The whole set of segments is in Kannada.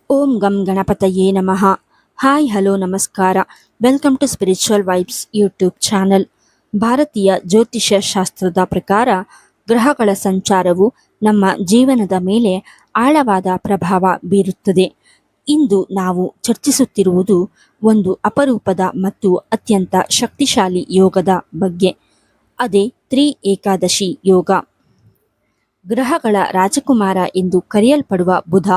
ಓಂ ಗಂ ಗಣಪತಯೇ ನಮಃ. ಹಾಯ್ ಹಲೋ ನಮಸ್ಕಾರ. Welcome to spiritual vibes YouTube channel. ಭಾರತೀಯ ಜ್ಯೋತಿಷ್ಯ ಶಾಸ್ತ್ರದ ಪ್ರಕಾರ ಗ್ರಹಗಳ ಸಂಚಾರವು ನಮ್ಮ ಜೀವನದ ಮೇಲೆ ಆಳವಾದ ಪ್ರಭಾವ ಬೀರುತ್ತದೆ. ಇಂದು ನಾವು ಚರ್ಚಿಸುತ್ತಿರುವುದು ಒಂದು ಅಪರೂಪದ ಮತ್ತು ಅತ್ಯಂತ ಶಕ್ತಿಶಾಲಿ ಯೋಗದ ಬಗ್ಗೆ. ಅದೇ ತ್ರಿ ಏಕಾದಶಿ ಯೋಗ. ಗ್ರಹಗಳ ರಾಜಕುಮಾರ ಎಂದು ಕರೆಯಲ್ಪಡುವ ಬುಧ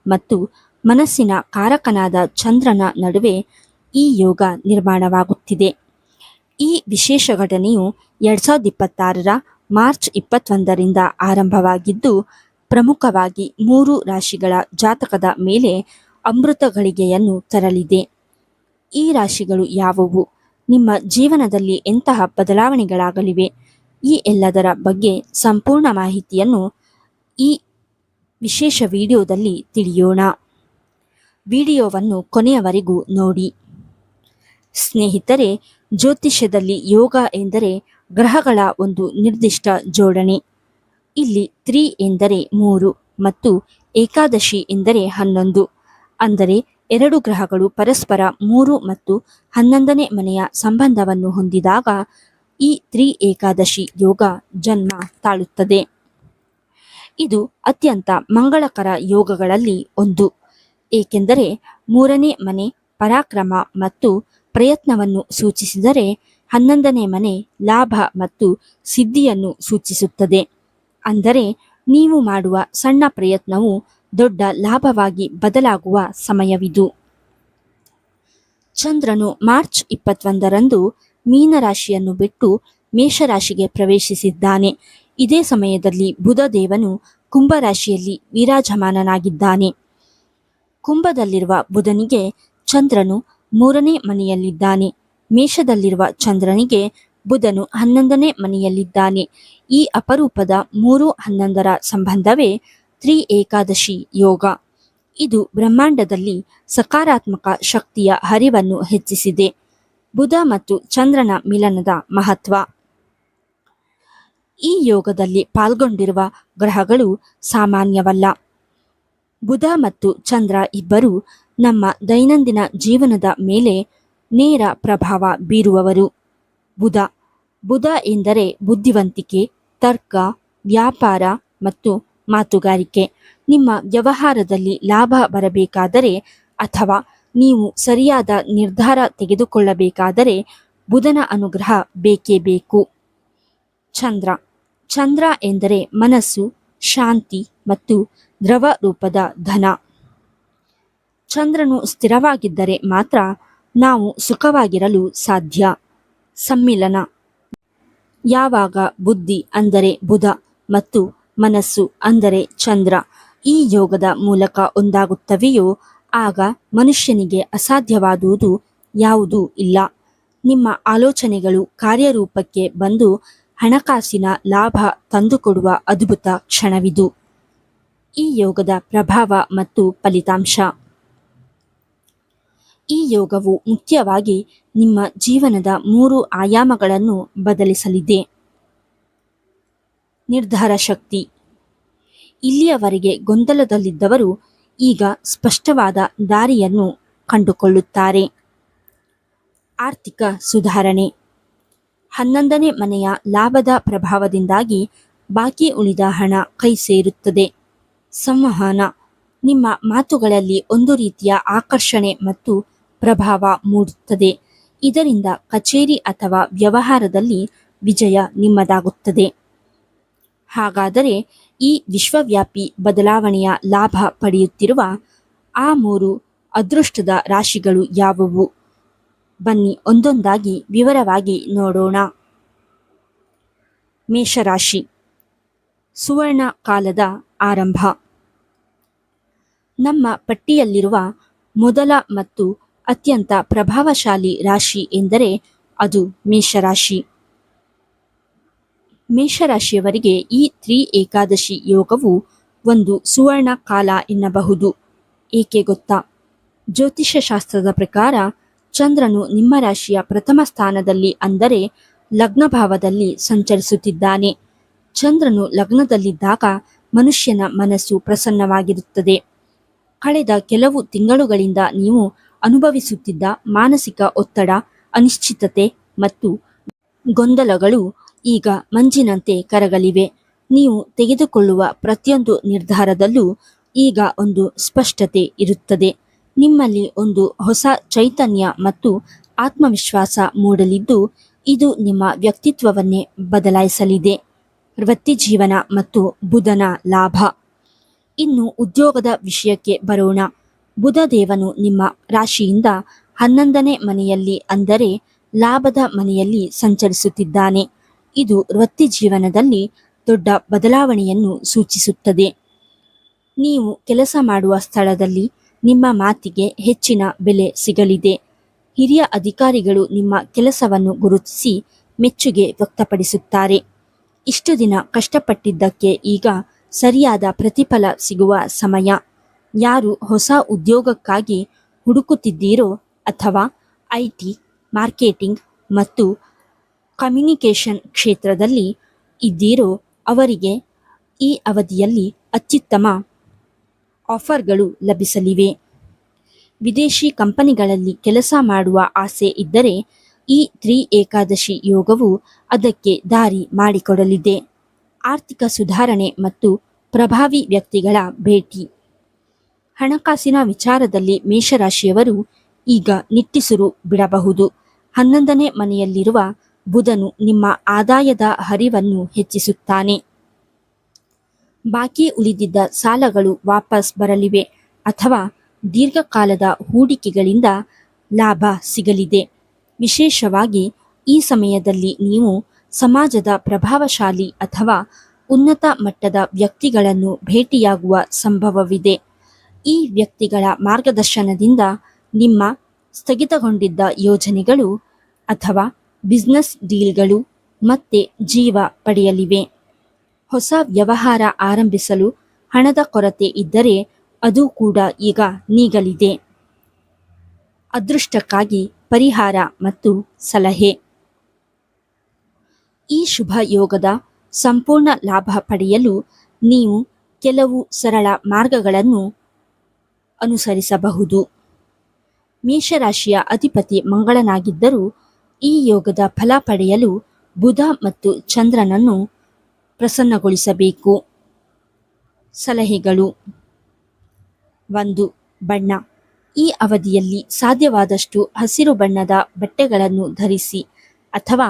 ಮತ್ತು ಮನಸ್ಸಿನ ಕಾರಕನಾದ ಚಂದ್ರನ ನಡುವೆ ಈ ಯೋಗ ನಿರ್ಮಾಣವಾಗುತ್ತಿದೆ. ಈ ವಿಶೇಷ ಘಟನೆಯು 2026ರ ಮಾರ್ಚ್ 21ರಿಂದ ಆರಂಭವಾಗಿದ್ದು, ಪ್ರಮುಖವಾಗಿ 3 ರಾಶಿಗಳ ಜಾತಕದ ಮೇಲೆ ಅಮೃತ ಗಳಿಗೆಯನ್ನು ತರಲಿದೆ. ಈ ರಾಶಿಗಳು ಯಾವುವು? ನಿಮ್ಮ ಜೀವನದಲ್ಲಿ ಎಂತಹ ಬದಲಾವಣೆಗಳಾಗಲಿವೆ? ಈ ಎಲ್ಲದರ ಬಗ್ಗೆ ಸಂಪೂರ್ಣ ಮಾಹಿತಿಯನ್ನು ಈ ವಿಶೇಷ ವಿಡಿಯೋದಲ್ಲಿ ತಿಳಿಯೋಣ. ವಿಡಿಯೋವನ್ನು ಕೊನೆಯವರೆಗೂ ನೋಡಿ. ಸ್ನೇಹಿತರೆ, ಜ್ಯೋತಿಷ್ಯದಲ್ಲಿ ಯೋಗ ಎಂದರೆ ಗ್ರಹಗಳ ಒಂದು ನಿರ್ದಿಷ್ಟ ಜೋಡಣೆ. ಇಲ್ಲಿ ತ್ರಿ ಎಂದರೆ 3 ಮತ್ತು ಏಕಾದಶಿ ಎಂದರೆ 11. ಅಂದರೆ 2 ಗ್ರಹಗಳು ಪರಸ್ಪರ 3 ಮತ್ತು 11ನೇ ಮನೆಯ ಸಂಬಂಧವನ್ನು ಹೊಂದಿದಾಗ ಈ ತ್ರಿ ಏಕಾದಶಿ ಯೋಗ ಜನ್ಮ ತಾಳುತ್ತದೆ. ಇದು ಅತ್ಯಂತ ಮಂಗಳಕರ ಯೋಗಗಳಲ್ಲಿ ಒಂದು. ಏಕೆಂದರೆ 3ನೇ ಮನೆ ಪರಾಕ್ರಮ ಮತ್ತು ಪ್ರಯತ್ನವನ್ನು ಸೂಚಿಸಿದರೆ 11ನೇ ಮನೆ ಲಾಭ ಮತ್ತು ಸಿದ್ಧಿಯನ್ನು ಸೂಚಿಸುತ್ತದೆ. ಅಂದರೆ ನೀವು ಮಾಡುವ ಸಣ್ಣ ಪ್ರಯತ್ನವು ದೊಡ್ಡ ಲಾಭವಾಗಿ ಬದಲಾಗುವ ಸಮಯವಿದು. ಚಂದ್ರನು ಮಾರ್ಚ್ 21ರಂದು ಮೀನರಾಶಿಯನ್ನು ಬಿಟ್ಟು ಮೇಷರಾಶಿಗೆ ಪ್ರವೇಶಿಸಿದ್ದಾನೆ. ಇದೇ ಸಮಯದಲ್ಲಿ ಬುಧ ದೇವನು ಕುಂಭರಾಶಿಯಲ್ಲಿ ವಿರಾಜಮಾನನಾಗಿದ್ದಾನೆ. ಕುಂಭದಲ್ಲಿರುವ ಬುಧನಿಗೆ ಚಂದ್ರನು 3ನೇ ಮನೆಯಲ್ಲಿದ್ದಾನೆ. ಮೇಷದಲ್ಲಿರುವ ಚಂದ್ರನಿಗೆ ಬುಧನು 11ನೇ ಮನೆಯಲ್ಲಿದ್ದಾನೆ. ಈ ಅಪರೂಪದ 3-11ರ ಸಂಬಂಧವೇ ತ್ರಿ ಏಕಾದಶಿ ಯೋಗ. ಇದು ಬ್ರಹ್ಮಾಂಡದಲ್ಲಿ ಸಕಾರಾತ್ಮಕ ಶಕ್ತಿಯ ಹರಿವನ್ನು ಹೆಚ್ಚಿಸಿದೆ. ಬುಧ ಮತ್ತು ಚಂದ್ರನ ಮಿಲನದ ಮಹತ್ವ. ಈ ಯೋಗದಲ್ಲಿ ಪಾಲ್ಗೊಂಡಿರುವ ಗ್ರಹಗಳು ಸಾಮಾನ್ಯವಲ್ಲ. ಬುಧ ಮತ್ತು ಚಂದ್ರ ಇಬ್ಬರು ನಮ್ಮ ದೈನಂದಿನ ಜೀವನದ ಮೇಲೆ ನೇರ ಪ್ರಭಾವ ಬೀರುವವರು. ಬುಧ ಎಂದರೆ ಬುದ್ಧಿವಂತಿಕೆ, ತರ್ಕ, ವ್ಯಾಪಾರ ಮತ್ತು ಮಾತುಗಾರಿಕೆ. ನಿಮ್ಮ ವ್ಯವಹಾರದಲ್ಲಿ ಲಾಭ ಬರಬೇಕಾದರೆ ಅಥವಾ ನೀವು ಸರಿಯಾದ ನಿರ್ಧಾರ ತೆಗೆದುಕೊಳ್ಳಬೇಕಾದರೆ ಬುಧನ ಅನುಗ್ರಹ ಬೇಕೇ ಬೇಕು. ಚಂದ್ರ ಎಂದರೆ ಮನಸ್ಸು, ಶಾಂತಿ ಮತ್ತು ದ್ರವ ರೂಪದ ಧನ. ಚಂದ್ರನು ಸ್ಥಿರವಾಗಿದ್ದರೆ ಮಾತ್ರ ನಾವು ಸುಖವಾಗಿರಲು ಸಾಧ್ಯ. ಸಮ್ಮಿಲನ. ಯಾವಾಗ ಬುದ್ಧಿ ಅಂದರೆ ಬುಧ ಮತ್ತು ಮನಸ್ಸು ಅಂದರೆ ಚಂದ್ರ ಈ ಯೋಗದ ಮೂಲಕ ಒಂದಾಗುತ್ತವೆಯೋ ಆಗ ಮನುಷ್ಯನಿಗೆ ಅಸಾಧ್ಯವಾದುದು ಯಾವುದೂ ಇಲ್ಲ. ನಿಮ್ಮ ಆಲೋಚನೆಗಳು ಕಾರ್ಯರೂಪಕ್ಕೆ ಬಂದು ಹಣಕಾಸಿನ ಲಾಭ ತಂದುಕೊಡುವ ಅದ್ಭುತ ಕ್ಷಣವಿದು. ಈ ಯೋಗದ ಪ್ರಭಾವ ಮತ್ತು ಫಲಿತಾಂಶ. ಈ ಯೋಗವು ಮುಖ್ಯವಾಗಿ ನಿಮ್ಮ ಜೀವನದ 3 ಆಯಾಮಗಳನ್ನು ಬದಲಿಸಲಿದೆ. ನಿರ್ಧಾರ ಶಕ್ತಿ. ಇಲ್ಲಿಯವರೆಗೆ ಗೊಂದಲದಲ್ಲಿದ್ದವರು ಈಗ ಸ್ಪಷ್ಟವಾದ ದಾರಿಯನ್ನು ಕಂಡುಕೊಳ್ಳುತ್ತಾರೆ. ಆರ್ಥಿಕ ಸುಧಾರಣೆ. 11ನೇ ಮನೆಯ ಲಾಭದ ಪ್ರಭಾವದಿಂದಾಗಿ ಬಾಕಿ ಉಳಿದ ಹಣ ಕೈ ಸೇರುತ್ತದೆ. ಸಂವಹನ. ನಿಮ್ಮ ಮಾತುಗಳಲ್ಲಿ ಒಂದು ರೀತಿಯ ಆಕರ್ಷಣೆ ಮತ್ತು ಪ್ರಭಾವ ಮೂಡುತ್ತದೆ. ಇದರಿಂದ ಕಚೇರಿ ಅಥವಾ ವ್ಯವಹಾರದಲ್ಲಿ ವಿಜಯ ನಿಮ್ಮದಾಗುತ್ತದೆ. ಹಾಗಾದರೆ ಈ ವಿಶ್ವವ್ಯಾಪಿ ಬದಲಾವಣೆಯ ಲಾಭ ಪಡೆಯುತ್ತಿರುವ ಆ 3 ಅದೃಷ್ಟದ ರಾಶಿಗಳು ಯಾವುವು? ಬನ್ನಿ ಒಂದೊಂದಾಗಿ ವಿವರವಾಗಿ ನೋಡೋಣ. ಮೇಷರಾಶಿ. ಸುವರ್ಣ ಕಾಲದ ಆರಂಭ. ನಮ್ಮ ಪಟ್ಟಿಯಲ್ಲಿರುವ ಮೊದಲ ಮತ್ತು ಅತ್ಯಂತ ಪ್ರಭಾವಶಾಲಿ ರಾಶಿ ಎಂದರೆ ಅದು ಮೇಷರಾಶಿ. ಮೇಷರಾಶಿಯವರಿಗೆ ಈ ತ್ರಿ ಏಕಾದಶಿ ಯೋಗವು ಒಂದು ಸುವರ್ಣ ಕಾಲ ಎನ್ನಬಹುದು. ಏಕೆ ಗೊತ್ತಾ? ಜ್ಯೋತಿಷ್ಯ ಶಾಸ್ತ್ರದ ಪ್ರಕಾರ ಚಂದ್ರನು ನಿಮ್ಮ ರಾಶಿಯ ಪ್ರಥಮ ಸ್ಥಾನದಲ್ಲಿ ಅಂದರೆ ಲಗ್ನ ಭಾವದಲ್ಲಿ ಸಂಚರಿಸುತ್ತಿದ್ದಾನೆ. ಚಂದ್ರನು ಲಗ್ನದಲ್ಲಿದ್ದಾಗ ಮನುಷ್ಯನ ಮನಸ್ಸು ಪ್ರಸನ್ನವಾಗಿರುತ್ತದೆ. ಕಳೆದ ಕೆಲವು ತಿಂಗಳುಗಳಿಂದ ನೀವು ಅನುಭವಿಸುತ್ತಿದ್ದ ಮಾನಸಿಕ ಒತ್ತಡ, ಅನಿಶ್ಚಿತತೆ ಮತ್ತು ಗೊಂದಲಗಳು ಈಗ ಮಂಜಿನಂತೆ ಕರಗಲಿವೆ. ನೀವು ತೆಗೆದುಕೊಳ್ಳುವ ಪ್ರತಿಯೊಂದು ನಿರ್ಧಾರದಲ್ಲೂ ಈಗ ಒಂದು ಸ್ಪಷ್ಟತೆ ಇರುತ್ತದೆ. ನಿಮ್ಮಲ್ಲಿ ಒಂದು ಹೊಸ ಚೈತನ್ಯ ಮತ್ತು ಆತ್ಮವಿಶ್ವಾಸ ಮೂಡಲಿದ್ದು, ಇದು ನಿಮ್ಮ ವ್ಯಕ್ತಿತ್ವವನ್ನೇ ಬದಲಾಯಿಸಲಿದೆ. ವೃತ್ತಿಜೀವನ ಮತ್ತು ಬುಧನ ಲಾಭ. ಇನ್ನು ಉದ್ಯೋಗದ ವಿಷಯಕ್ಕೆ ಬರೋಣ. ಬುಧದೇವನು ನಿಮ್ಮ ರಾಶಿಯಿಂದ 11ನೇ ಮನೆಯಲ್ಲಿ ಅಂದರೆ ಲಾಭದ ಮನೆಯಲ್ಲಿ ಸಂಚರಿಸುತ್ತಿದ್ದಾನೆ. ಇದು ವೃತ್ತಿಜೀವನದಲ್ಲಿ ದೊಡ್ಡ ಬದಲಾವಣೆಯನ್ನು ಸೂಚಿಸುತ್ತದೆ. ನೀವು ಕೆಲಸ ಮಾಡುವ ಸ್ಥಳದಲ್ಲಿ ನಿಮ್ಮ ಮಾತಿಗೆ ಹೆಚ್ಚಿನ ಬೆಲೆ ಸಿಗಲಿದೆ. ಹಿರಿಯ ಅಧಿಕಾರಿಗಳು ನಿಮ್ಮ ಕೆಲಸವನ್ನು ಗುರುತಿಸಿ ಮೆಚ್ಚುಗೆ ವ್ಯಕ್ತಪಡಿಸುತ್ತಾರೆ. ಇಷ್ಟು ದಿನ ಕಷ್ಟಪಟ್ಟಿದ್ದಕ್ಕೆ ಈಗ ಸರಿಯಾದ ಪ್ರತಿಫಲ ಸಿಗುವ ಸಮಯ. ಯಾರು ಹೊಸ ಉದ್ಯೋಗಕ್ಕಾಗಿ ಹುಡುಕುತ್ತಿದ್ದೀರೋ ಅಥವಾ IT, ಮಾರ್ಕೆಟಿಂಗ್ ಮತ್ತು ಕಮ್ಯುನಿಕೇಷನ್ ಕ್ಷೇತ್ರದಲ್ಲಿ ಇದ್ದೀರೋ ಅವರಿಗೆ ಈ ಅವಧಿಯಲ್ಲಿ ಅತ್ಯುತ್ತಮ ಆಫರ್ಗಳು ಲಭಿಸಲಿವೆ. ವಿದೇಶಿ ಕಂಪನಿಗಳಲ್ಲಿ ಕೆಲಸ ಮಾಡುವ ಆಸೆ ಇದ್ದರೆ ಈ 3 ಏಕಾದಶಿ ಯೋಗವು ಅದಕ್ಕೆ ದಾರಿ ಮಾಡಿಕೊಡಲಿದೆ. ಆರ್ಥಿಕ ಸುಧಾರಣೆ ಮತ್ತು ಪ್ರಭಾವಿ ವ್ಯಕ್ತಿಗಳ ಭೇಟಿ. ಹಣಕಾಸಿನ ವಿಚಾರದಲ್ಲಿ ಮೇಷರಾಶಿಯವರು ಈಗ ನಿಟ್ಟುಸಿರು ಬಿಡಬಹುದು. 11ನೇ ಮನೆಯಲ್ಲಿರುವ ಬುಧನು ನಿಮ್ಮ ಆದಾಯದ ಹರಿವನ್ನು ಹೆಚ್ಚಿಸುತ್ತಾನೆ. ಬಾಕಿ ಉಳಿದಿದ್ದ ಸಾಲಗಳು ವಾಪಸ್ ಬರಲಿವೆ ಅಥವಾ ದೀರ್ಘಕಾಲದ ಹೂಡಿಕೆಗಳಿಂದ ಲಾಭ ಸಿಗಲಿದೆ. ವಿಶೇಷವಾಗಿ ಈ ಸಮಯದಲ್ಲಿ ನೀವು ಸಮಾಜದ ಪ್ರಭಾವಶಾಲಿ ಅಥವಾ ಉನ್ನತ ಮಟ್ಟದ ವ್ಯಕ್ತಿಗಳನ್ನು ಭೇಟಿಯಾಗುವ ಸಂಭವವಿದೆ. ಈ ವ್ಯಕ್ತಿಗಳ ಮಾರ್ಗದರ್ಶನದಿಂದ ನಿಮ್ಮ ಸ್ಥಗಿತಗೊಂಡಿದ್ದ ಯೋಜನೆಗಳು ಅಥವಾ ಬಿಸ್ನೆಸ್ ಡೀಲ್ಗಳು ಮತ್ತೆ ಜೀವ ಪಡೆಯಲಿವೆ. ಹೊಸ ವ್ಯವಹಾರ ಆರಂಭಿಸಲು ಹಣದ ಕೊರತೆ ಇದ್ದರೆ ಅದು ಕೂಡ ಈಗ ನೀಗಲಿದೆ. ಅದೃಷ್ಟಕ್ಕಾಗಿ ಪರಿಹಾರ ಮತ್ತು ಸಲಹೆ. ಈ ಶುಭ ಯೋಗದ ಸಂಪೂರ್ಣ ಲಾಭ ಪಡೆಯಲು ನೀವು ಕೆಲವು ಸರಳ ಮಾರ್ಗಗಳನ್ನು ಅನುಸರಿಸಬಹುದು. ಮೇಷರಾಶಿಯ ಅಧಿಪತಿ ಮಂಗಳನಾಗಿದ್ದರೂ ಈ ಯೋಗದ ಫಲ ಪಡೆಯಲು ಬುಧ ಮತ್ತು ಚಂದ್ರನನ್ನು ಪ್ರಸನ್ನಗೊಳಿಸಬೇಕು. ಸಲಹೆಗಳು. 1. ಬಣ್ಣ. ಈ ಅವಧಿಯಲ್ಲಿ ಸಾಧ್ಯವಾದಷ್ಟು ಹಸಿರು ಬಣ್ಣದ ಬಟ್ಟೆಗಳನ್ನು ಧರಿಸಿ ಅಥವಾ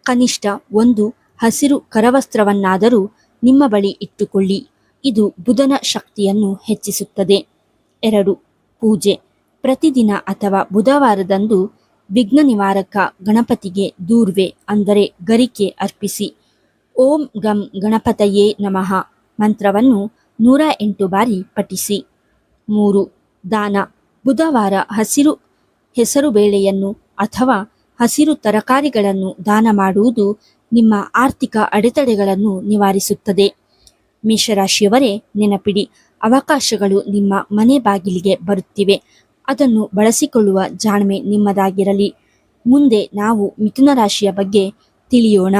ಕನಿಷ್ಠ ಒಂದು ಹಸಿರು ಕರವಸ್ತ್ರವನ್ನಾದರೂ ನಿಮ್ಮ ಬಳಿ ಇಟ್ಟುಕೊಳ್ಳಿ. ಇದು ಬುಧನ ಶಕ್ತಿಯನ್ನು ಹೆಚ್ಚಿಸುತ್ತದೆ. 2. ಪೂಜೆ. ಪ್ರತಿದಿನ ಅಥವಾ ಬುಧವಾರದಂದು ವಿಘ್ನ ನಿವಾರಕ ಗಣಪತಿಗೆ ದೂರ್ವೆ ಅಂದರೆ ಗರಿಕೆ ಅರ್ಪಿಸಿ. ಓಂ ಗಂ ಗಣಪತಯೇ ನಮಃ ಮಂತ್ರವನ್ನು 108 ಬಾರಿ ಪಠಿಸಿ. 3. ದಾನ. ಬುಧವಾರ ಹಸಿರು ಹೆಸರುಬೇಳೆಯನ್ನು ಅಥವಾ ಹಸಿರು ತರಕಾರಿಗಳನ್ನು ದಾನ ಮಾಡುವುದು ನಿಮ್ಮ ಆರ್ಥಿಕ ಅಡೆತಡೆಗಳನ್ನು ನಿವಾರಿಸುತ್ತದೆ. ಮೇಷರಾಶಿಯವರೇ, ನೆನಪಿಡಿ, ಅವಕಾಶಗಳು ನಿಮ್ಮ ಮನೆ ಬಾಗಿಲಿಗೆ ಬರುತ್ತಿವೆ. ಅದನ್ನು ಬಳಸಿಕೊಳ್ಳುವ ಜಾಣ್ಮೆ ನಿಮ್ಮದಾಗಿರಲಿ. ಮುಂದೆ ನಾವು ಮಿಥುನ ರಾಶಿಯ ಬಗ್ಗೆ ತಿಳಿಯೋಣ.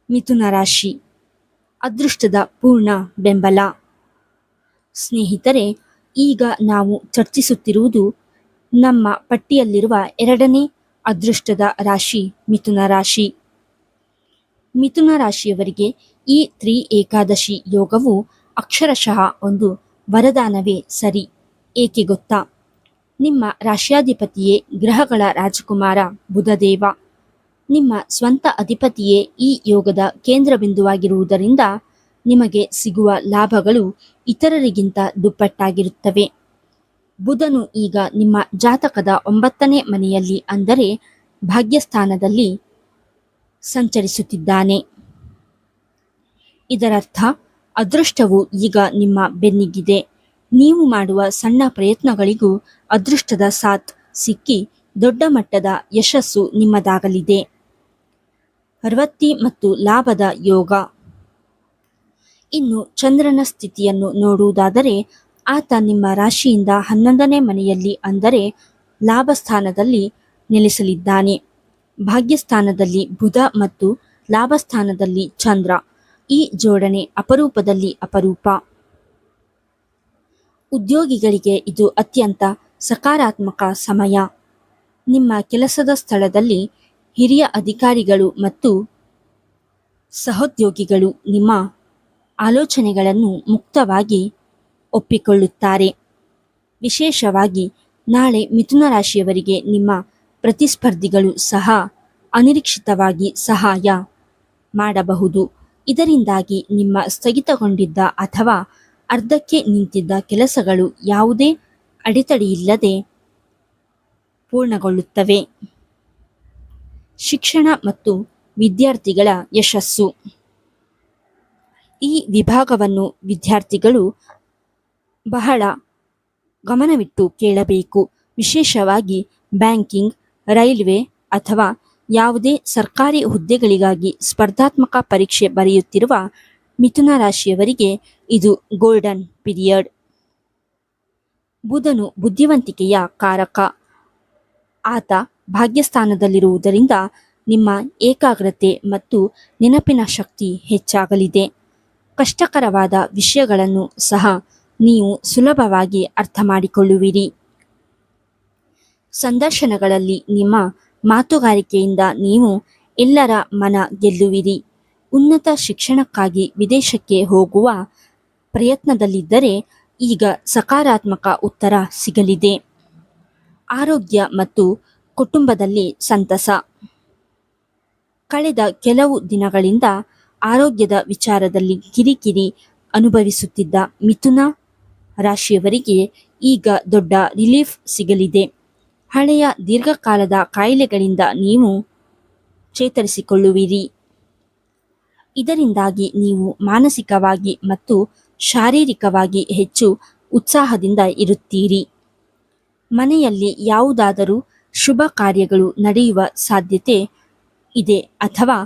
ಮಿಥುನ ರಾಶಿ. ಅದೃಷ್ಟದ ಪೂರ್ಣ ಬೆಂಬಲ. ಸ್ನೇಹಿತರೆ, ಈಗ ನಾವು ಚರ್ಚಿಸುತ್ತಿರುವುದು ನಮ್ಮ ಪಟ್ಟಿಯಲ್ಲಿರುವ 2ನೇ ಅದೃಷ್ಟದ ರಾಶಿ ಮಿಥುನ ರಾಶಿ. ಮಿಥುನ ರಾಶಿಯವರಿಗೆ ಈ 3 ಏಕಾದಶಿ ಯೋಗವು ಅಕ್ಷರಶಃ ಒಂದು ವರದಾನವೇ ಸರಿ. ಏಕೆ ಗೊತ್ತಾ? ನಿಮ್ಮ ರಾಶ್ಯಾಧಿಪತಿಯೇ ಗ್ರಹಗಳ ರಾಜಕುಮಾರ ಬುಧದೇವ. ನಿಮ್ಮ ಸ್ವಂತ ಅಧಿಪತಿಯೇ ಈ ಯೋಗದ ಕೇಂದ್ರ ಬಿಂದುವಾಗಿರುವುದರಿಂದ ನಿಮಗೆ ಸಿಗುವ ಲಾಭಗಳು ಇತರರಿಗಿಂತ ದುಪ್ಪಟ್ಟಾಗಿರುತ್ತವೆ. ಬುಧನು ಈಗ ನಿಮ್ಮ ಜಾತಕದ 9ನೇ ಮನೆಯಲ್ಲಿ ಅಂದರೆ ಭಾಗ್ಯಸ್ಥಾನದಲ್ಲಿ ಸಂಚರಿಸುತ್ತಿದ್ದಾನೆ. ಇದರರ್ಥ ಅದೃಷ್ಟವು ಈಗ ನಿಮ್ಮ ಬೆನ್ನಿಗಿದೆ. ನೀವು ಮಾಡುವ ಸಣ್ಣ ಪ್ರಯತ್ನಗಳಿಗೂ ಅದೃಷ್ಟದ ಸಾಥ್ ಸಿಕ್ಕಿ ದೊಡ್ಡ ಮಟ್ಟದ ಯಶಸ್ಸು ನಿಮ್ಮದಾಗಲಿದೆ. ವೃತ್ತಿ ಮತ್ತು ಲಾಭದ ಯೋಗ. ಇನ್ನು ಚಂದ್ರನ ಸ್ಥಿತಿಯನ್ನು ನೋಡುವುದಾದರೆ ಆತ ನಿಮ್ಮ ರಾಶಿಯಿಂದ 11ನೇ ಮನೆಯಲ್ಲಿ ಅಂದರೆ ಲಾಭಸ್ಥಾನದಲ್ಲಿ ನೆಲೆಸಲಿದ್ದಾನೆ. ಭಾಗ್ಯಸ್ಥಾನದಲ್ಲಿ ಬುಧ ಮತ್ತು ಲಾಭಸ್ಥಾನದಲ್ಲಿ ಚಂದ್ರ. ಈ ಜೋಡಣೆ ಅಪರೂಪದಲ್ಲಿ ಅಪರೂಪ. ಉದ್ಯೋಗಿಗಳಿಗೆ ಇದು ಅತ್ಯಂತ ಸಕಾರಾತ್ಮಕ ಸಮಯ. ನಿಮ್ಮ ಕೆಲಸದ ಸ್ಥಳದಲ್ಲಿ ಹಿರಿಯ ಅಧಿಕಾರಿಗಳು ಮತ್ತು ಸಹೋದ್ಯೋಗಿಗಳು ನಿಮ್ಮ ಆಲೋಚನೆಗಳನ್ನು ಮುಕ್ತವಾಗಿ ಒಪ್ಪಿಕೊಳ್ಳುತ್ತಾರೆ. ವಿಶೇಷವಾಗಿ ನಾಳೆ ಮಿಥುನ ರಾಶಿಯವರಿಗೆ ನಿಮ್ಮ ಪ್ರತಿಸ್ಪರ್ಧಿಗಳು ಸಹ ಅನಿರೀಕ್ಷಿತವಾಗಿ ಸಹಾಯ ಮಾಡಬಹುದು. ಇದರಿಂದಾಗಿ ನಿಮ್ಮ ಸ್ಥಗಿತಗೊಂಡಿದ್ದ ಅಥವಾ ಅರ್ಧಕ್ಕೆ ನಿಂತಿದ್ದ ಕೆಲಸಗಳು ಯಾವುದೇ ಅಡೆತಡೆಯಿಲ್ಲದೆ ಪೂರ್ಣಗೊಳ್ಳುತ್ತವೆ. ಶಿಕ್ಷಣ ಮತ್ತು ವಿದ್ಯಾರ್ಥಿಗಳ ಯಶಸ್ಸು. ಈ ವಿಭಾಗವನ್ನು ವಿದ್ಯಾರ್ಥಿಗಳು ಬಹಳ ಗಮನವಿಟ್ಟು ಕೇಳಬೇಕು. ವಿಶೇಷವಾಗಿ ಬ್ಯಾಂಕಿಂಗ್, ರೈಲ್ವೆ ಅಥವಾ ಯಾವುದೇ ಸರ್ಕಾರಿ ಹುದ್ದೆಗಳಿಗಾಗಿ ಸ್ಪರ್ಧಾತ್ಮಕ ಪರೀಕ್ಷೆ ಬರೆಯುತ್ತಿರುವ ಮಿಥುನ ರಾಶಿಯವರಿಗೆ ಇದು ಗೋಲ್ಡನ್ ಪೀರಿಯಡ್. ಬುಧನು ಬುದ್ಧಿವಂತಿಕೆಯ ಕಾರಕ. ಆತ ಭಾಗ್ಯಸ್ಥಾನದಲ್ಲಿರುವುದರಿಂದ ನಿಮ್ಮ ಏಕಾಗ್ರತೆ ಮತ್ತು ನೆನಪಿನ ಶಕ್ತಿ ಹೆಚ್ಚಾಗಲಿದೆ. ಕಷ್ಟಕರವಾದ ವಿಷಯಗಳನ್ನು ಸಹ ನೀವು ಸುಲಭವಾಗಿ ಅರ್ಥ ಮಾಡಿಕೊಳ್ಳುವಿರಿ. ಸಂದರ್ಶನಗಳಲ್ಲಿ ನಿಮ್ಮ ಮಾತುಗಾರಿಕೆಯಿಂದ ನೀವು ಎಲ್ಲರ ಮನ ಗೆಲ್ಲುವಿರಿ. ಉನ್ನತ ಶಿಕ್ಷಣಕ್ಕಾಗಿ ವಿದೇಶಕ್ಕೆ ಹೋಗುವ ಪ್ರಯತ್ನದಲ್ಲಿದ್ದರೆ ಈಗ ಸಕಾರಾತ್ಮಕ ಉತ್ತರ ಸಿಗಲಿದೆ. ಆರೋಗ್ಯ ಮತ್ತು ಕುಟುಂಬದಲ್ಲಿ ಸಂತಸ. ಕಳೆದ ಕೆಲವು ದಿನಗಳಿಂದ ಆರೋಗ್ಯದ ವಿಚಾರದಲ್ಲಿ ಕಿರಿಕಿರಿ ಅನುಭವಿಸುತ್ತಿದ್ದ ಮಿಥುನ ರಾಶಿಯವರಿಗೆ ಈಗ ದೊಡ್ಡ ರಿಲೀಫ್ ಸಿಗಲಿದೆ. ಹಳೆಯ ದೀರ್ಘಕಾಲದ ಕಾಯಿಲೆಗಳಿಂದ ನೀವು ಚೇತರಿಸಿಕೊಳ್ಳುವಿರಿ. ಇದರಿಂದಾಗಿ ನೀವು ಮಾನಸಿಕವಾಗಿ ಮತ್ತು ಶಾರೀರಿಕವಾಗಿ ಹೆಚ್ಚು ಉತ್ಸಾಹದಿಂದ ಇರುತ್ತೀರಿ. ಮನೆಯಲ್ಲಿ ಯಾವುದಾದರೂ ಶುಭ ಕಾರ್ಯಗಳು ನಡೆಯುವ ಸಾಧ್ಯತೆ ಇದೆ ಅಥವಾ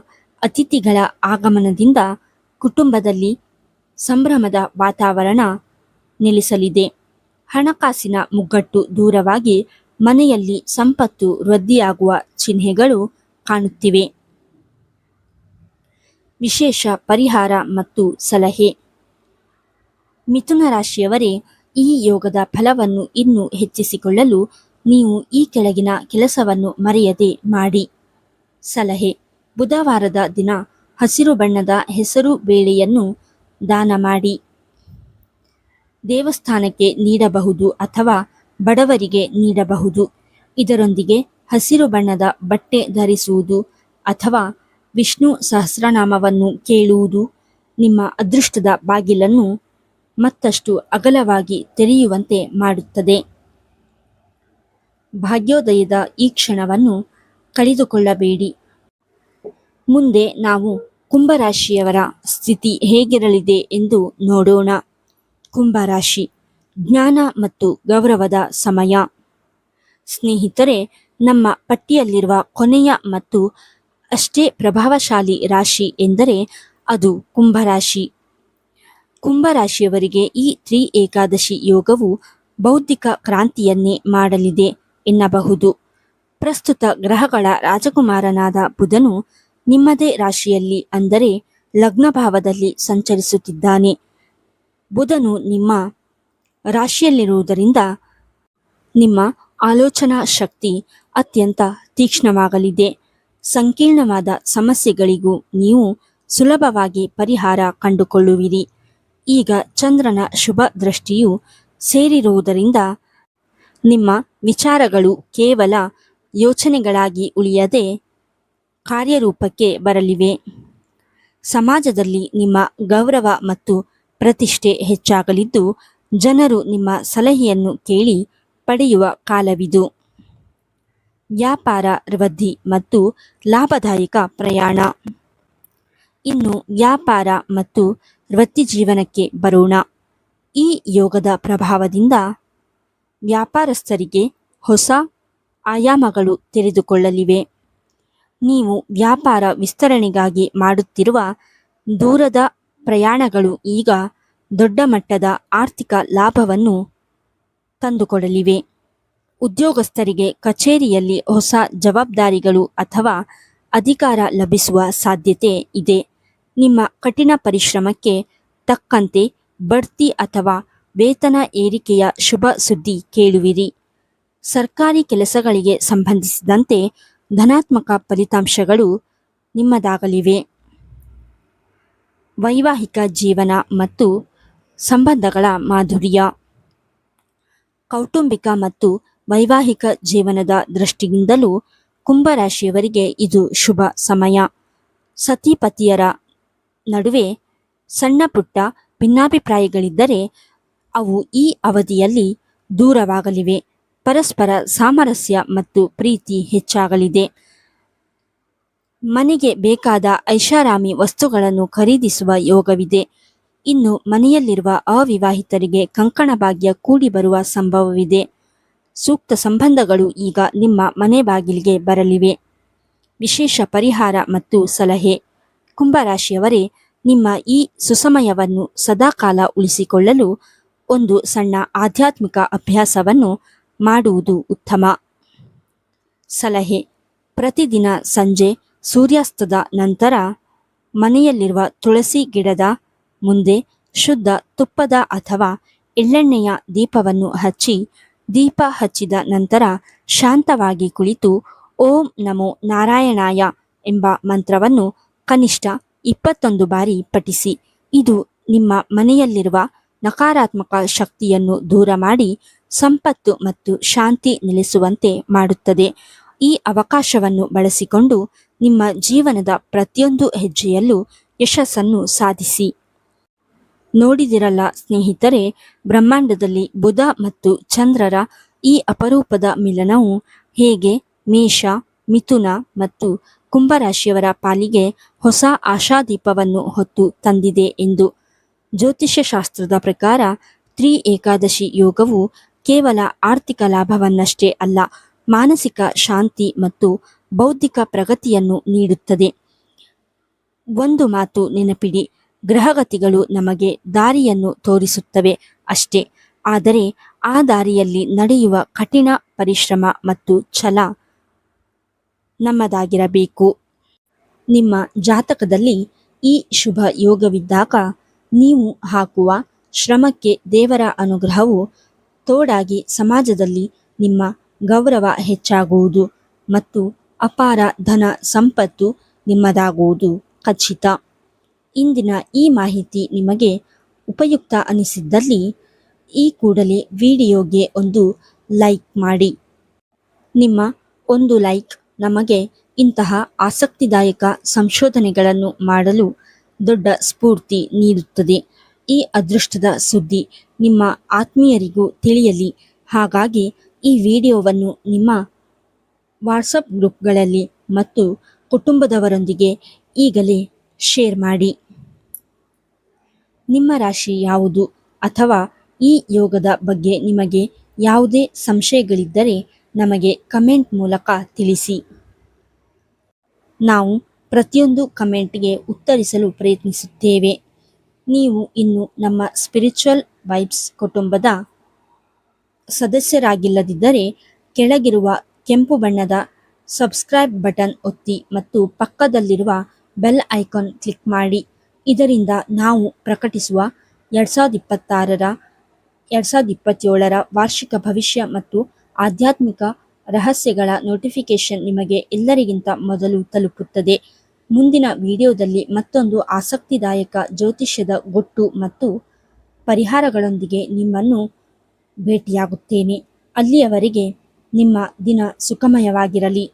ಅತಿಥಿಗಳ ಆಗಮನದಿಂದ ಕುಟುಂಬದಲ್ಲಿ ಸಂಭ್ರಮದ ವಾತಾವರಣ ನೆಲೆಸಲಿದೆ. ಹಣಕಾಸಿನ ಮುಗ್ಗಟ್ಟು ದೂರವಾಗಿ ಮನೆಯಲ್ಲಿ ಸಂಪತ್ತು ವೃದ್ಧಿಯಾಗುವ ಚಿಹ್ನೆಗಳು ಕಾಣುತ್ತಿವೆ. ವಿಶೇಷ ಪರಿಹಾರ ಮತ್ತು ಸಲಹೆ. ಮಿಥುನ ರಾಶಿಯವರೇ, ಈ ಯೋಗದ ಫಲವನ್ನು ಇನ್ನೂ ಹೆಚ್ಚಿಸಿಕೊಳ್ಳಲು ನೀವು ಈ ಕೆಳಗಿನ ಕೆಲಸವನ್ನು ಮರೆಯದೆ ಮಾಡಿ. ಸಲಹೆ: ಬುಧವಾರದ ದಿನ ಹಸಿರು ಬಣ್ಣದ ಹೆಸರು ಬೇಳೆಯನ್ನು ದಾನ ಮಾಡಿ. ದೇವಸ್ಥಾನಕ್ಕೆ ನೀಡಬಹುದು ಅಥವಾ ಬಡವರಿಗೆ ನೀಡಬಹುದು. ಇದರೊಂದಿಗೆ ಹಸಿರು ಬಣ್ಣದ ಬಟ್ಟೆ ಧರಿಸುವುದು ಅಥವಾ ವಿಷ್ಣು ಸಹಸ್ರನಾಮವನ್ನು ಕೇಳುವುದು ನಿಮ್ಮ ಅದೃಷ್ಟದ ಬಾಗಿಲನ್ನು ಮತ್ತಷ್ಟು ಅಗಲವಾಗಿ ತೆರೆಯುವಂತೆ ಮಾಡುತ್ತದೆ. ಭಾಗ್ಯೋದಯದ ಈ ಕ್ಷಣವನ್ನು ಕಳೆದುಕೊಳ್ಳಬೇಡಿ. ಮುಂದೆ ನಾವು ಕುಂಭರಾಶಿಯವರ ಸ್ಥಿತಿ ಹೇಗಿರಲಿದೆ ಎಂದು ನೋಡೋಣ. ಕುಂಭರಾಶಿ: ಜ್ಞಾನ ಮತ್ತು ಗೌರವದ ಸಮಯ. ಸ್ನೇಹಿತರೆ, ನಮ್ಮ ಪಟ್ಟಿಯಲ್ಲಿರುವ ಕೊನೆಯ ಮತ್ತು ಅಷ್ಟೇ ಪ್ರಭಾವಶಾಲಿ ರಾಶಿ ಎಂದರೆ ಅದು ಕುಂಭರಾಶಿ. ಕುಂಭರಾಶಿಯವರಿಗೆ ಈ ಏಕಾದಶಿ ಯೋಗವು ಬೌದ್ಧಿಕ ಕ್ರಾಂತಿಯನ್ನೇ ಮಾಡಲಿದೆ ಎನ್ನಬಹುದು. ಪ್ರಸ್ತುತ ಗ್ರಹಗಳ ರಾಜಕುಮಾರನಾದ ಬುಧನು ನಿಮ್ಮದೇ ರಾಶಿಯಲ್ಲಿ ಅಂದರೆ ಲಗ್ನಭಾವದಲ್ಲಿ ಸಂಚರಿಸುತ್ತಿದ್ದಾನೆ. ಬುಧನು ನಿಮ್ಮ ರಾಶಿಯಲ್ಲಿರುವುದರಿಂದ ನಿಮ್ಮ ಆಲೋಚನಾ ಶಕ್ತಿ ಅತ್ಯಂತ ತೀಕ್ಷ್ಣವಾಗಲಿದೆ. ಸಂಕೀರ್ಣವಾದ ಸಮಸ್ಯೆಗಳಿಗೂ ನೀವು ಸುಲಭವಾಗಿ ಪರಿಹಾರ ಕಂಡುಕೊಳ್ಳುವಿರಿ. ಈಗ ಚಂದ್ರನ ಶುಭ ದೃಷ್ಟಿಯು ಸೇರಿರುವುದರಿಂದ ನಿಮ್ಮ ವಿಚಾರಗಳು ಕೇವಲ ಯೋಚನೆಗಳಾಗಿ ಉಳಿಯದೆ ಕಾರ್ಯರೂಪಕ್ಕೆ ಬರಲಿವೆ. ಸಮಾಜದಲ್ಲಿ ನಿಮ್ಮ ಗೌರವ ಮತ್ತು ಪ್ರತಿಷ್ಠೆ ಹೆಚ್ಚಾಗಲಿದ್ದು, ಜನರು ನಿಮ್ಮ ಸಲಹೆಯನ್ನು ಕೇಳಿ ಪಡೆಯುವ ಕಾಲವಿದು. ವ್ಯಾಪಾರ ವೃದ್ಧಿ ಮತ್ತು ಲಾಭದಾಯಕ ಪ್ರಯಾಣ. ಇನ್ನು ವ್ಯಾಪಾರ ಮತ್ತು ವೃತ್ತಿಜೀವನಕ್ಕೆ ಬರೋಣ. ಈ ಯೋಗದ ಪ್ರಭಾವದಿಂದ ವ್ಯಾಪಾರಸ್ಥರಿಗೆ ಹೊಸ ಆಯಾಮಗಳು ತೆರೆದುಕೊಳ್ಳಲಿವೆ. ನೀವು ವ್ಯಾಪಾರ ವಿಸ್ತರಣೆಗಾಗಿ ಮಾಡುತ್ತಿರುವ ದೂರದ ಪ್ರಯಾಣಗಳು ಈಗ ದೊಡ್ಡ ಮಟ್ಟದ ಆರ್ಥಿಕ ಲಾಭವನ್ನು ತಂದುಕೊಡಲಿವೆ. ಉದ್ಯೋಗಸ್ಥರಿಗೆ ಕಚೇರಿಯಲ್ಲಿ ಹೊಸ ಜವಾಬ್ದಾರಿಗಳು ಅಥವಾ ಅಧಿಕಾರ ಲಭಿಸುವ ಸಾಧ್ಯತೆ ಇದೆ. ನಿಮ್ಮ ಕಠಿಣ ಪರಿಶ್ರಮಕ್ಕೆ ತಕ್ಕಂತೆ ಬಡ್ತಿ ಅಥವಾ ವೇತನ ಏರಿಕೆಯ ಶುಭ ಸುದ್ದಿ ಕೇಳುವಿರಿ. ಸರ್ಕಾರಿ ಕೆಲಸಗಳಿಗೆ ಸಂಬಂಧಿಸಿದಂತೆ ಧನಾತ್ಮಕ ಫಲಿತಾಂಶಗಳು ನಿಮ್ಮದಾಗಲಿವೆ. ವೈವಾಹಿಕ ಜೀವನ ಮತ್ತು ಸಂಬಂಧಗಳ ಮಾಧುರ್ಯ. ಕೌಟುಂಬಿಕ ಮತ್ತು ವೈವಾಹಿಕ ಜೀವನದ ದೃಷ್ಟಿಯಿಂದಲೂ ಕುಂಭರಾಶಿಯವರಿಗೆ ಇದು ಶುಭ ಸಮಯ. ಸತಿಪತಿಯರ ನಡುವೆ ಸಣ್ಣ ಪುಟ್ಟ ಭಿನ್ನಾಭಿಪ್ರಾಯಗಳಿದ್ದರೆ ಅವು ಈ ಅವಧಿಯಲ್ಲಿ ದೂರವಾಗಲಿವೆ. ಪರಸ್ಪರ ಸಾಮರಸ್ಯ ಮತ್ತು ಪ್ರೀತಿ ಹೆಚ್ಚಾಗಲಿದೆ. ಮನೆಗೆ ಬೇಕಾದ ಐಷಾರಾಮಿ ವಸ್ತುಗಳನ್ನು ಖರೀದಿಸುವ ಯೋಗವಿದೆ. ಇನ್ನು ಮನೆಯಲ್ಲಿರುವ ಅವಿವಾಹಿತರಿಗೆ ಕಂಕಣ ಭಾಗ್ಯ ಕೂಡಿ ಬರುವ ಸಂಭವವಿದೆ. ಸೂಕ್ತ ಸಂಬಂಧಗಳು ಈಗ ನಿಮ್ಮ ಮನೆ ಬಾಗಿಲಿಗೆ ಬರಲಿವೆ. ವಿಶೇಷ ಪರಿಹಾರ ಮತ್ತು ಸಲಹೆ. ಕುಂಭರಾಶಿಯವರೇ, ನಿಮ್ಮ ಈ ಸುಸಮಯವನ್ನು ಸದಾಕಾಲ ಉಳಿಸಿಕೊಳ್ಳಲು ಒಂದು ಸಣ್ಣ ಆಧ್ಯಾತ್ಮಿಕ ಅಭ್ಯಾಸವನ್ನು ಮಾಡುವುದು ಉತ್ತಮ. ಸಲಹೆ: ಪ್ರತಿದಿನ ಸಂಜೆ ಸೂರ್ಯಾಸ್ತದ ನಂತರ ಮನೆಯಲ್ಲಿರುವ ತುಳಸಿ ಗಿಡದ ಮುಂದೆ ಶುದ್ಧ ತುಪ್ಪದ ಅಥವಾ ಎಳ್ಳೆಣ್ಣೆಯ ದೀಪವನ್ನು ಹಚ್ಚಿ, ದೀಪ ಹಚ್ಚಿದ ನಂತರ ಶಾಂತವಾಗಿ ಕುಳಿತು ಓಂ ನಮೋ ನಾರಾಯಣಾಯ ಎಂಬ ಮಂತ್ರವನ್ನು ಕನಿಷ್ಠ 21 ಬಾರಿ ಪಠಿಸಿ. ಇದು ನಿಮ್ಮ ಮನೆಯಲ್ಲಿರುವ ನಕಾರಾತ್ಮಕ ಶಕ್ತಿಯನ್ನು ದೂರ ಮಾಡಿ ಸಂಪತ್ತು ಮತ್ತು ಶಾಂತಿ ನೆಲೆಸುವಂತೆ ಮಾಡುತ್ತದೆ. ಈ ಅವಕಾಶವನ್ನು ಬಳಸಿಕೊಂಡು ನಿಮ್ಮ ಜೀವನದ ಪ್ರತಿಯೊಂದು ಹೆಜ್ಜೆಯಲ್ಲೂ ಯಶಸ್ಸನ್ನು ಸಾಧಿಸಿ. ನೋಡಿದಿರಲ್ಲ ಸ್ನೇಹಿತರೆ, ಬ್ರಹ್ಮಾಂಡದಲ್ಲಿ ಬುಧ ಮತ್ತು ಚಂದ್ರರ ಈ ಅಪರೂಪದ ಮಿಲನವು ಹೇಗೆ ಮೇಷ, ಮಿಥುನ ಮತ್ತು ಕುಂಭರಾಶಿಯವರ ಪಾಲಿಗೆ ಹೊಸ ಆಶಾದೀಪವನ್ನು ಹೊತ್ತು ತಂದಿದೆ ಎಂದು. ಜ್ಯೋತಿಷ್ಯ ಶಾಸ್ತ್ರದ ಪ್ರಕಾರ ತ್ರಿ ಏಕಾದಶಿ ಯೋಗವು ಕೇವಲ ಆರ್ಥಿಕ ಲಾಭವನ್ನಷ್ಟೇ ಅಲ್ಲ, ಮಾನಸಿಕ ಶಾಂತಿ ಮತ್ತು ಬೌದ್ಧಿಕ ಪ್ರಗತಿಯನ್ನು ನೀಡುತ್ತದೆ. ಒಂದು ಮಾತು ನೆನಪಿಡಿ, ಗ್ರಹಗತಿಗಳು ನಮಗೆ ದಾರಿಯನ್ನು ತೋರಿಸುತ್ತವೆ ಅಷ್ಟೇ, ಆದರೆ ಆ ದಾರಿಯಲ್ಲಿ ನಡೆಯುವ ಕಠಿಣ ಪರಿಶ್ರಮ ಮತ್ತು ಛಲ ನಮ್ಮದಾಗಿರಬೇಕು. ನಿಮ್ಮ ಜಾತಕದಲ್ಲಿ ಈ ಶುಭ ಯೋಗವಿದ್ದಾಗ ನೀವು ಹಾಕುವ ಶ್ರಮಕ್ಕೆ ದೇವರ ಅನುಗ್ರಹವು ತೋಡಾಗಿ ಸಮಾಜದಲ್ಲಿ ನಿಮ್ಮ ಗೌರವ ಹೆಚ್ಚಾಗುವುದು ಮತ್ತು ಅಪಾರ ಧನ ಸಂಪತ್ತು ನಿಮ್ಮದಾಗುವುದು ಖಚಿತ. ಇಂದಿನ ಈ ಮಾಹಿತಿ ನಿಮಗೆ ಉಪಯುಕ್ತ ಅನಿಸಿದ್ದಲ್ಲಿ ಈ ಕೂಡಲೇ ವಿಡಿಯೋಗೆ ಒಂದು ಲೈಕ್ ಮಾಡಿ. ನಿಮ್ಮ ಒಂದು ಲೈಕ್ ನಮಗೆ ಇಂತಹ ಆಸಕ್ತಿದಾಯಕ ಸಂಶೋಧನೆಗಳನ್ನು ಮಾಡಲು ದೊಡ್ಡ ಸ್ಫೂರ್ತಿ ನೀಡುತ್ತದೆ. ಈ ಅದೃಷ್ಟದ ಸುದ್ದಿ ನಿಮ್ಮ ಆತ್ಮೀಯರಿಗೂ ತಿಳಿಯಲಿ. ಹಾಗಾಗಿ ಈ ವಿಡಿಯೋವನ್ನು ನಿಮ್ಮ ವಾಟ್ಸಪ್ ಗ್ರೂಪ್ಗಳಲ್ಲಿ ಮತ್ತು ಕುಟುಂಬದವರೊಂದಿಗೆ ಈಗಲೇ ಶೇರ್ ಮಾಡಿ. ನಿಮ್ಮ ರಾಶಿ ಯಾವುದು ಅಥವಾ ಈ ಯೋಗದ ಬಗ್ಗೆ ನಿಮಗೆ ಯಾವುದೇ ಸಂಶಯಗಳಿದ್ದರೆ ನಮಗೆ ಕಮೆಂಟ್ ಮೂಲಕ ತಿಳಿಸಿ. ನಾವು ಪ್ರತಿಯೊಂದು ಕಮೆಂಟ್ಗೆ ಉತ್ತರಿಸಲು ಪ್ರಯತ್ನಿಸುತ್ತೇವೆ. ನೀವು ಇನ್ನು ನಮ್ಮ ಸ್ಪಿರಿಚುವಲ್ ವೈಬ್ಸ್ ಕುಟುಂಬದ ಸದಸ್ಯರಾಗಿಲ್ಲದಿದ್ದರೆ ಕೆಳಗಿರುವ ಕೆಂಪು ಬಣ್ಣದ ಸಬ್ಸ್ಕ್ರೈಬ್ ಬಟನ್ ಒತ್ತಿ ಮತ್ತು ಪಕ್ಕದಲ್ಲಿರುವ ಬೆಲ್ ಐಕಾನ್ ಕ್ಲಿಕ್ ಮಾಡಿ. ಇದರಿಂದ ನಾವು ಪ್ರಕಟಿಸುವ 2026 2027 ವಾರ್ಷಿಕ ಭವಿಷ್ಯ ಮತ್ತು ಆಧ್ಯಾತ್ಮಿಕ ರಹಸ್ಯಗಳ ನೋಟಿಫಿಕೇಶನ್ ನಿಮಗೆ ಎಲ್ಲರಿಗಿಂತ ಮೊದಲು ತಲುಪುತ್ತದೆ. ಮುಂದಿನ ವಿಡಿಯೋದಲ್ಲಿ ಮತ್ತೊಂದು ಆಸಕ್ತಿದಾಯಕ ಜ್ಯೋತಿಷ್ಯದ ಗುಟ್ಟು ಮತ್ತು ಪರಿಹಾರಗಳೊಂದಿಗೆ ನಿಮ್ಮನ್ನು ಭೇಟಿಯಾಗುತ್ತೇನೆ. ಅಲ್ಲಿಯವರೆಗೆ ನಿಮ್ಮ ದಿನ ಸುಖಮಯವಾಗಿರಲಿ.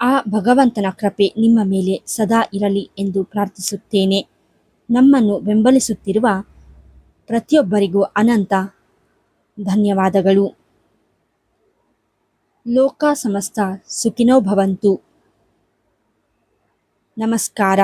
ಆ ಭಗವಂತನ ಕೃಪೆ ನಿಮ್ಮ ಮೇಲೆ ಸದಾ ಇರಲಿ ಎಂದು ಪ್ರಾರ್ಥಿಸುತ್ತೇನೆ. ನಮ್ಮನ್ನು ಬೆಂಬಲಿಸುತ್ತಿರುವ ಪ್ರತಿಯೊಬ್ಬರಿಗೂ ಅನಂತ ಧನ್ಯವಾದಗಳು. ಲೋಕ ಸಮಸ್ತ ಸುಖಿನೋ ಭವಂತು. ನಮಸ್ಕಾರ.